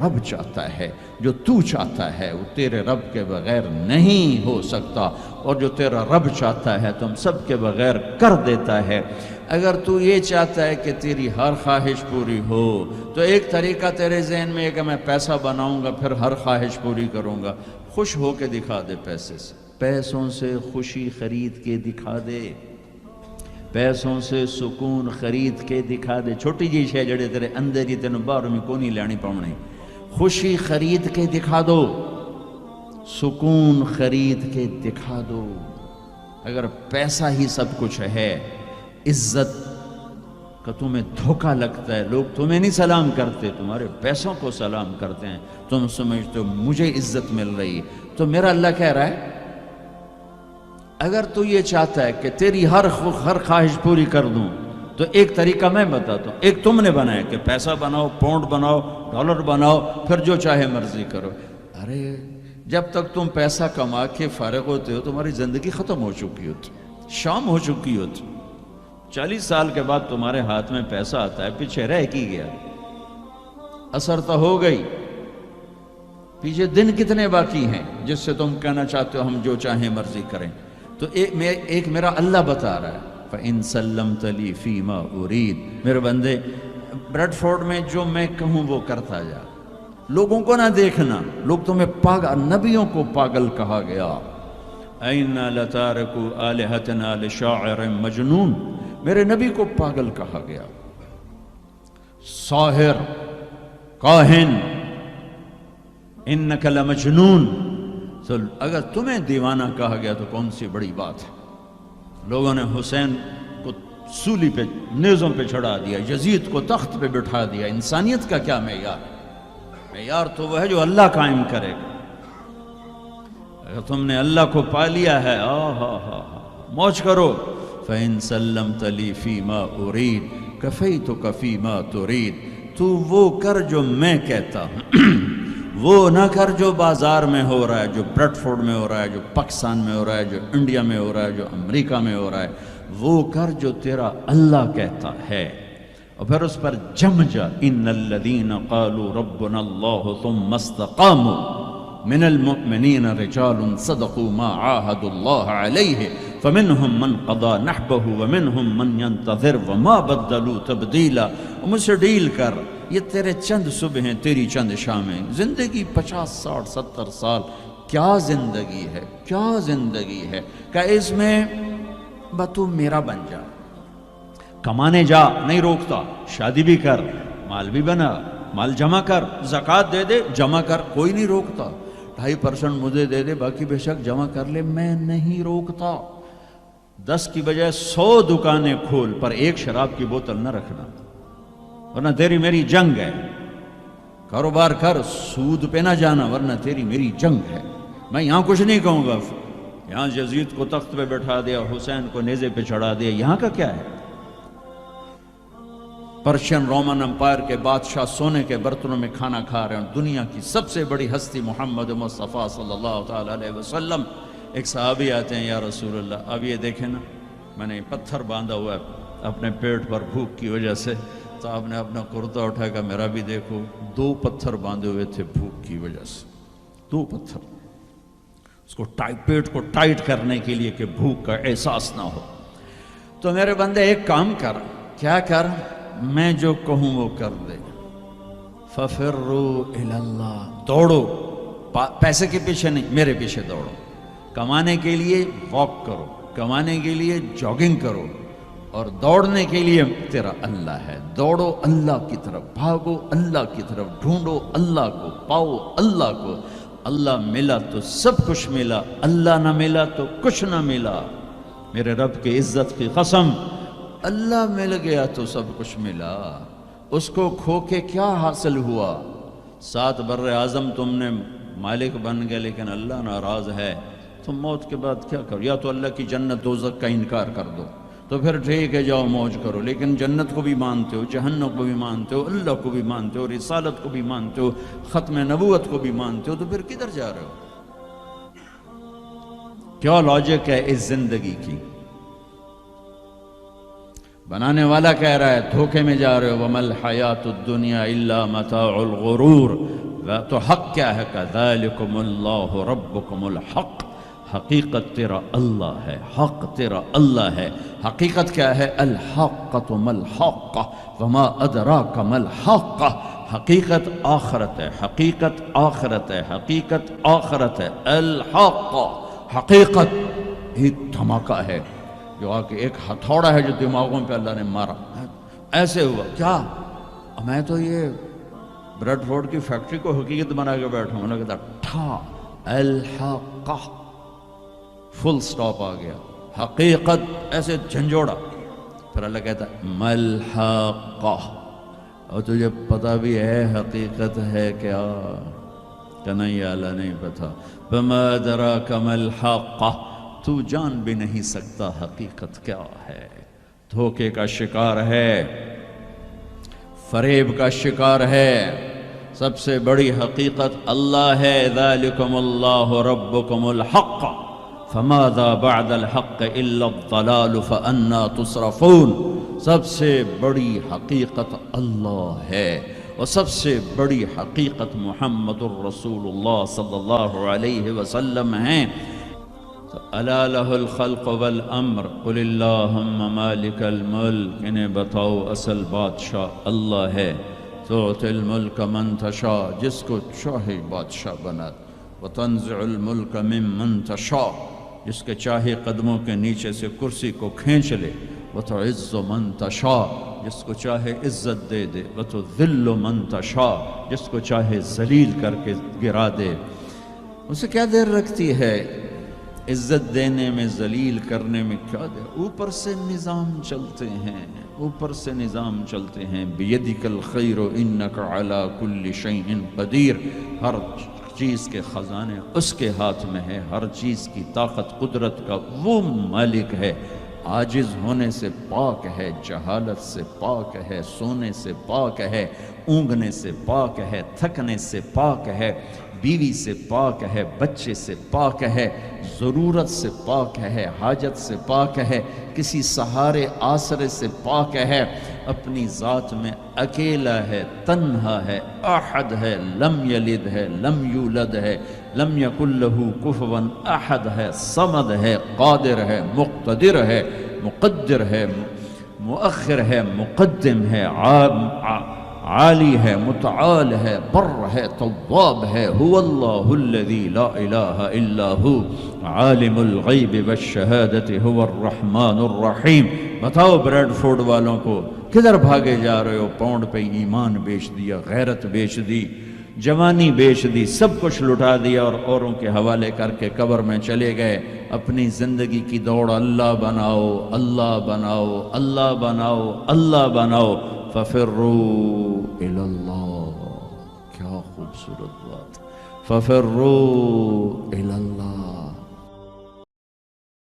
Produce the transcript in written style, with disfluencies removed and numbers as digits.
رب چاہتا ہے، جو تو چاہتا ہے وہ تیرے رب کے بغیر نہیں ہو سکتا، اور جو تیرا رب چاہتا ہے تم سب کے بغیر کر دیتا ہے۔ اگر تو یہ چاہتا ہے کہ تیری ہر خواہش پوری ہو تو ایک طریقہ تیرے ذہن میں ہے کہ میں پیسہ بناؤں گا پھر ہر خواہش پوری کروں گا۔ خوش ہو کے دکھا دے پیسے سے، پیسوں سے خوشی خرید کے دکھا دے، پیسوں سے سکون خرید کے دکھا دے۔ چھوٹی جی شے جڑے تیرے اندر ہی تینوں باہر میں کو نہیں لینی پاؤنی، خوشی خرید کے دکھا دو، سکون خرید کے دکھا دو۔ اگر پیسہ ہی سب کچھ ہے، عزت کا تمہیں دھوکہ لگتا ہے، لوگ تمہیں نہیں سلام کرتے، تمہارے پیسوں کو سلام کرتے ہیں، تم سمجھتے ہو مجھے عزت مل رہی، تو میرا اللہ کہہ رہا ہے اگر تو یہ چاہتا ہے کہ تیری ہر خواہش پوری کر دوں تو ایک طریقہ میں بتاتا ہوں۔ ایک تم نے بنایا کہ پیسہ بناؤ، پاؤنڈ بناؤ، ڈالر بناؤ، پھر جو چاہے مرضی کرو۔ ارے جب تک تم پیسہ کما کے فارغ ہوتے ہو تمہاری زندگی ختم ہو چکی ہوتی، شام ہو چکی ہوتی۔ 40 سال کے بعد تمہارے ہاتھ میں پیسہ آتا ہے، پیچھے رہ کی گیا، اثر تو ہو گئی، پیچھے دن کتنے باقی ہیں جس سے تم کہنا چاہتے ہو ہم جو چاہیں مرضی کریں۔ تو ایک میرا اللہ بتا رہا ہے فَإِن سَلَّمْتَ لِي فِي مَا أُرِيد، میرے بندے بریڈ فورڈ میں جو میں کہوں وہ کرتا جا، لوگوں کو نہ دیکھنا، لوگ تمہیں پاگل، نبیوں کو پاگل کہا گیا۔ اَإِنَّا لَتَارِكُ آلِهَتِنَا لِشَاعِرٍ مَجْنُونٍ، میرے نبی کو پاگل کہا گیا، ساحر، کاہن، اِنَّكَ لَمَجْنُونَ۔ تو اگر تمہیں دیوانہ کہا گیا تو کون سی بڑی بات ہے۔ لوگوں نے حسین کو سولی پہ، نیزوں پہ چڑھا دیا، یزید کو تخت پہ بٹھا دیا، انسانیت کا کیا معیار ہے؟ معیار تو وہ ہے جو اللہ قائم کرے گا۔ اگر تم نے اللہ کو پا لیا ہے، موج کرو۔ فَإِن سَلَّمْتَ لِي فِي مَا أُرِيد كَفَيْتُكَ فِي مَا تُرِيد، تو وہ کر جو میں کہتا ہوں، وہ نہ کر جو بازار میں ہو رہا ہے، جو بریڈ فورڈ میں ہو رہا ہے، جو پاکستان میں ہو رہا ہے، جو انڈیا میں ہو رہا ہے، جو امریکہ میں ہو رہا ہے، وہ کر جو تیرا اللہ کہتا ہے، اور پھر اس پر جم جا۔ ان الذین قالوا ربنا اللہ ثم استقاموا من المؤمنین رجال صدقوا ما عاہدوا اللہ علیہ فمنہم من قضى نحبہ ومنہم من ينتظر وما بدلوا تبدیلا۔ مجھ سے ڈیل کر، یہ تیرے چند صبح ہیں، تیری چند شامیں، زندگی 50 60 70 سال، کیا زندگی ہے، کیا زندگی ہے کہ اس میں تو میرا بن جا، کمانے جا، نہیں روکتا، شادی بھی کر، مال بھی بنا، مال جمع کر، زکوٰۃ دے دے، جمع کر، کوئی نہیں روکتا، 2.5% مجھے دے دے، باقی بے شک جمع کر لے، میں نہیں روکتا۔ 10 کی بجائے 100 دکانیں کھول، پر ایک شراب کی بوتل نہ رکھنا، ورنہ تیری میری جنگ ہے۔ کاروبار کر، سود پہ نہ جانا، ورنہ تیری میری جنگ ہے۔ میں یہاں کچھ نہیں کہوں گا، یہاں یزید کو تخت پہ بٹھا دیا، حسین کو نیزے پہ چڑھا دیا، یہاں کا کیا ہے؟ پرشین رومن امپائر کے بادشاہ سونے کے برتنوں میں کھانا کھا رہے ہیں، دنیا کی سب سے بڑی ہستی محمد مصطفیٰ صلی اللہ تعالیٰ علیہ وسلم۔ ایک صحابی آتے ہیں، یا رسول اللہ، اب یہ دیکھیں نا، میں نے پتھر باندھا ہوا ہے اپنے پیٹ پر بھوک کی وجہ سے، تو آپ نے اپنا کرتا اٹھا کہ میرا بھی دیکھو، 2 پتھر باندھے ہوئے تھے بھوک کی وجہ سے، 2 پتھر، اس کو پیٹ کو ٹائٹ کرنے کے لیے کہ بھوک کا احساس نہ ہو۔ تو میرے بندے ایک کام کر، کیا کر؟ میں جو کہوں وہ کر دے۔ فَفِرُّوا إِلَى اللَّهِ، دوڑو، پیسے کے پیچھے نہیں، میرے پیچھے دوڑو۔ کمانے کے لیے واک کرو، کمانے کے لیے جاگنگ کرو، اور دوڑنے کے لیے تیرا اللہ ہے۔ دوڑو اللہ کی طرف، بھاگو اللہ کی طرف، ڈھونڈو اللہ کو، پاؤ اللہ کو۔ اللہ ملا تو سب کچھ ملا، اللہ نہ ملا تو کچھ نہ ملا۔ میرے رب کی عزت کی قسم، اللہ مل گیا تو سب کچھ ملا، اس کو کھو کے کیا حاصل ہوا؟ 7 بر اعظم تم نے مالک بن گئے، لیکن اللہ ناراض ہے، تم موت کے بعد کیا کرو؟ یا تو اللہ کی جنت دوزخ کا انکار کر دو، تو پھر ٹھیک ہے جاؤ موج کرو، لیکن جنت کو بھی مانتے ہو، جہنم کو بھی مانتے ہو، اللہ کو بھی مانتے ہو، رسالت کو بھی مانتے ہو، ختم نبوت کو بھی مانتے ہو، تو پھر کدھر جا رہے ہو؟ کیا لاجک ہے اس زندگی کی؟ بنانے والا کہہ رہا ہے دھوکے میں جا رہے ہو، وَمَا الْحَيَاةُ الدُّنْيَا إِلَّا مَتَاعُ الْغُرُورِ، تو حق کیا ہے؟ کذالکم اللہ ربکم الحق، حقیقت تیرا اللہ ہے، حق تیرا اللہ ہے۔ حقیقت کیا ہے؟ الحقۃ ما الحق وما ادراک ما الحق، حقیقت آخرت ہے، حقیقت آخرت ہے، حقیقت آخرت ہے۔ الحق، حقیقت ایک دھماکہ ہے جو آ کے ایک ہتھوڑا ہے جو دماغوں پہ اللہ نے مارا، ایسے ہوا کیا؟ میں تو یہ بریڈ فورڈ کی فیکٹری کو حقیقت بنا کے بیٹھا ہوں، کہتا ٹھا الحق، فل سٹاپ آ گیا، حقیقت ایسے جھنجھوڑا۔ پھر اللہ کہتا ہے ملحق، اور تجھے پتہ بھی ہے حقیقت ہے کیا؟ کہ نہیں اللہ نہیں پتہ۔ وما ادراک ما الحق، تو جان بھی نہیں سکتا حقیقت کیا ہے۔ دھوکے کا شکار ہے، فریب کا شکار ہے۔ سب سے بڑی حقیقت اللہ ہے، ذالکم اللہ ربکم الحق فماذا بعد الحق الا الضلال فانا تصرفون۔ سب سے بڑی حقیقت اللہ ہے، اور سب سے بڑی حقیقت محمد الرسول اللہ صلی اللہ علیہ وسلم ہیں۔ الا لہ الخلق والامر قل اللہم مالک الملک، انہیں بتاؤ اصل بادشاہ اللہ ہے۔ تؤتی الملک من تشاء، جس کو چاہے بادشاہ بنا، وتنزع الملک ممن تشاء، جس کے چاہے قدموں کے نیچے سے کرسی کو کھینچ لے، وتعز من تشاء، جس کو چاہے عزت دے دے، وتذل من تشاء، جس کو چاہے ذلیل کر کے گرا دے۔ اسے کیا دیر رکھتی ہے عزت دینے میں، ذلیل کرنے میں؟ کیا دیر؟ اوپر سے نظام چلتے ہیں، اوپر سے نظام چلتے ہیں۔ بیدک الخیر انک علی کل شیء قدیر، ہر چیز کے خزانے اس کے ہاتھ میں ہے، ہر چیز کی طاقت قدرت کا وہ مالک ہے۔ عاجز ہونے سے پاک ہے، جہالت سے پاک ہے، سونے سے پاک ہے، اونگنے سے پاک ہے، تھکنے سے پاک ہے، بیوی سے پاک ہے، بچے سے پاک ہے، ضرورت سے پاک ہے، حاجت سے پاک ہے، کسی سہارے آسرے سے پاک ہے، اپنی ذات میں اکیلا ہے، تنہا ہے، احد ہے، لم یلد ہے، لم یولد ہے، لم یکن لہ کفوا احد ہے، صمد ہے، قادر ہے، مقتدر ہے، مقدر ہے، مؤخر ہے، مقدم ہے، عالی ہے، متعال ہے، بر ہے، تواب ہے۔ هو اللہ الذی لا الہ الا ہو عالم الغیب والشہادۃ هو الرحمن الرحیم۔ بتاؤ بریڈ فورڈ والوں کو کدھر بھاگے جا رہے ہو؟ پاؤنڈ پہ ایمان بیچ دیا، غیرت بیچ دی، جوانی بیچ دی، سب کچھ لٹا دیا اور اوروں کے حوالے کر کے قبر میں چلے گئے۔ اپنی زندگی کی دوڑ اللہ بناؤ، اللہ بناؤ، اللہ بناؤ، اللہ بناؤ۔ ففروا الی اللہ، کیا خوبصورت بات، ففروا الی اللہ،